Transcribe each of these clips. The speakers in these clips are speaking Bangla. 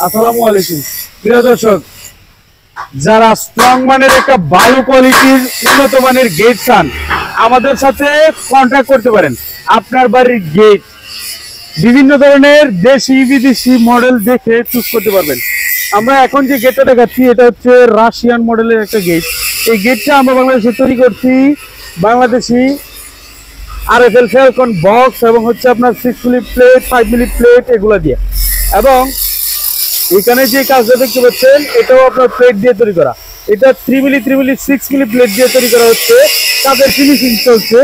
আসসালামু আলাইকুম প্রিয় দর্শক, যারা স্ট্রং মানের একটা বায়ু কোয়ালিটির উন্নত মানের গেট চান আমাদের সাথে কন্ট্যাক্ট করতে পারেন। আপনার বাড়ির গেট বিভিন্ন ধরনের দেশি বিদেশি মডেল দেখে চুজ করতে পারবেন। আমরা এখন যে গেটটা দেখাচ্ছি এটা হচ্ছে রাশিয়ান মডেলের একটা গেট। এই গেটটা আমরা বাংলাদেশে তৈরি করছি বাংলাদেশি RFL ফ্যালকন বক্স এবং হচ্ছে আপনার 6 মিলি প্লেট 5 মিলি প্লেট এগুলো দিয়ে, এবং এখানে যে কাজটা দেখতে পাচ্ছেন এটাও আপনার প্লেট দিয়ে তৈরি করা। এটা 3 মিলি 3 মিলি 6 মিলি প্লেট দিয়ে তৈরি করা হচ্ছে। কাজের ফিনিশিং চলছে।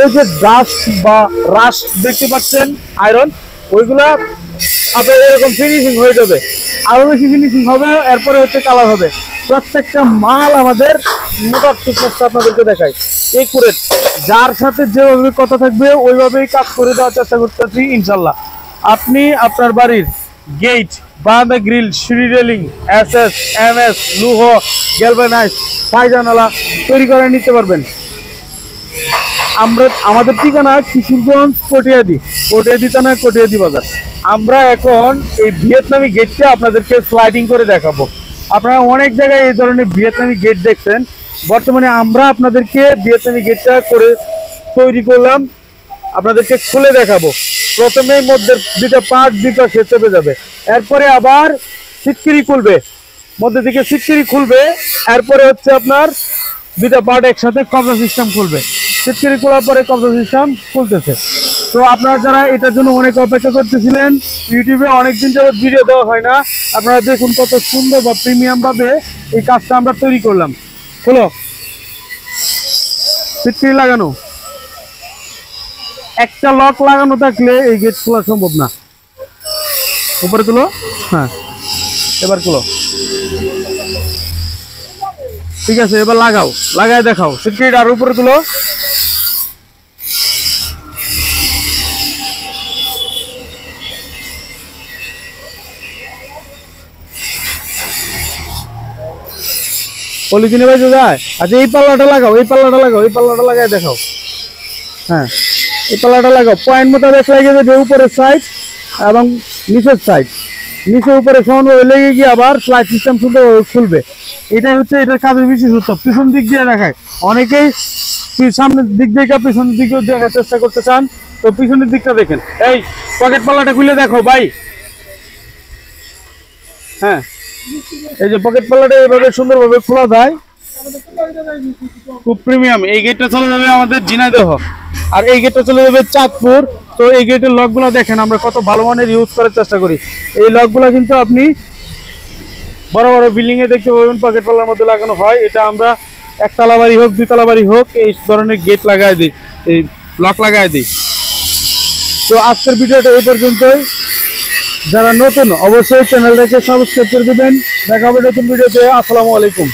এই যে ডাস্ট বা রাস্ট দেখতে পাচ্ছেন আয়রন, ওইগুলা আপনার এরকম ফিনিশিং হয়ে যাবে, আরো বেশি ফিনিশিং হবে, এরপরে হচ্ছে কালার হবে। প্রত্যেকটা মাল আমাদের মোটর ফিটনেসটা আপনাদেরকে দেখায় একুরেট, যার সাথে যেভাবে কথা থাকবে ওইভাবেই কাজ করে দেওয়ার চেষ্টা করতেছি ইনশাল্লাহ। আপনি আপনার বাড়ির গেট, বারান্দা গ্রিল, সিঁড়ি রেলিং, SS, MS, লুহ, গ্যালভানাইজ, পায়জানালা তৈরি করে নিতে পারবেন। আমাদের ঠিকানা কিশোরগঞ্জ কটিয়াদি থানা কটিয়াদি বাজার। আমরা এখন এই ভিয়েতনামি গেটটা আপনাদেরকে স্লাইডিং করে দেখাবো। আপনারা অনেক জায়গায় এই ধরনের ভিয়েতনামি গেট দেখছেন, বর্তমানে আমরা আপনাদেরকে ভিয়েতনামি গেটটা করে তৈরি করলাম, আপনাদেরকে খুলে দেখাবো। প্রথমে মধ্যে দুটা পার্ট দুটো চেপে যাবে, এরপরে আবার সিটকিরি খুলবে, মধ্যে থেকে সিটকিরি খুলবে, এরপরে হচ্ছে আপনার দুটা পার্ট একসাথে কবজা সিস্টেম খুলবে। সিটকিরি খোলার পরে কবজা সিস্টেম খুলতেছে। তো আপনারা যারা এটার জন্য অনেক অপেক্ষা করতেছিলেন, ইউটিউবে অনেকদিন যাবত ভিডিও দেওয়া হয় না, আপনারা দেখুন কত সুন্দর বা প্রিমিয়াম ভাবে এই কাজটা আমরা তৈরি করলাম। খোলো, সিটকিরি লাগানো, একটা লক লাগানো থাকলে এই গেট খোলা সম্ভব না। উপরে তুলো, হ্যাঁ এবার তুলো, ঠিক আছে, এবার লাগাও, লাগায় দেখাও। সিটকিরিটা আর উপরে তুলো, পলিথিনে বাইরে যায়। আচ্ছা এই পাল্লাটা লাগাও, এই পাল্লাটা লাগাও, এই পাল্লাটা লাগায় দেখাও। হ্যাঁ এই পাল্লাটা লাগাও, পয়েন্ট মোতাবেক লেগে যাবে উপরের সাইড এবং নিচের সাইড, নিচে উপরে সমানভাবে লেগে গিয়ে আবার স্লাইড সিস্টেম খুলবে। এটাই হচ্ছে এটার কাজের বিশেষত্ব। পিছন দিক দিয়ে দেখায়, অনেকেই সামনের দিক দিয়ে পিছনের দিকেও দেখার চেষ্টা করতে চান, তো পিছনের দিকটা দেখেন। এই পকেট পাল্লাটা খুলে দেখো ভাই। হ্যাঁ এই যে পকেট পাল্লাটা এইভাবে সুন্দরভাবে খোলা যায়, খুব প্রিমিয়াম। এই গেটটা চলে যাবে আমাদের ঝিনাইদহ, আর এই গেটটা চলে যাবে চাঁদপুর। তো এই গেটের লকগুলো দেখেন আমরা কত ভালো মানের ইউজ করার চেষ্টা করি। এই লকগুলো কিন্তু আপনি বড় বড় বিল্ডিং এ দেখতে পাবেন পকেট পাল্লার মধ্যে লাগানো হয়। এটা আমরা একতলা বাড়ি হোক দুতলা বাড়ি হোক এই ধরনের গেট লাগাই দিই, এই লক লাগাই দিই। তো আজকের ভিডিওটা এই পর্যন্তই। যারা নতুন অবশ্যই চ্যানেলটাকে সাবস্ক্রাইব করে দেবেন। দেখা হবে নতুন ভিডিওতে। আসসালামু আলাইকুম।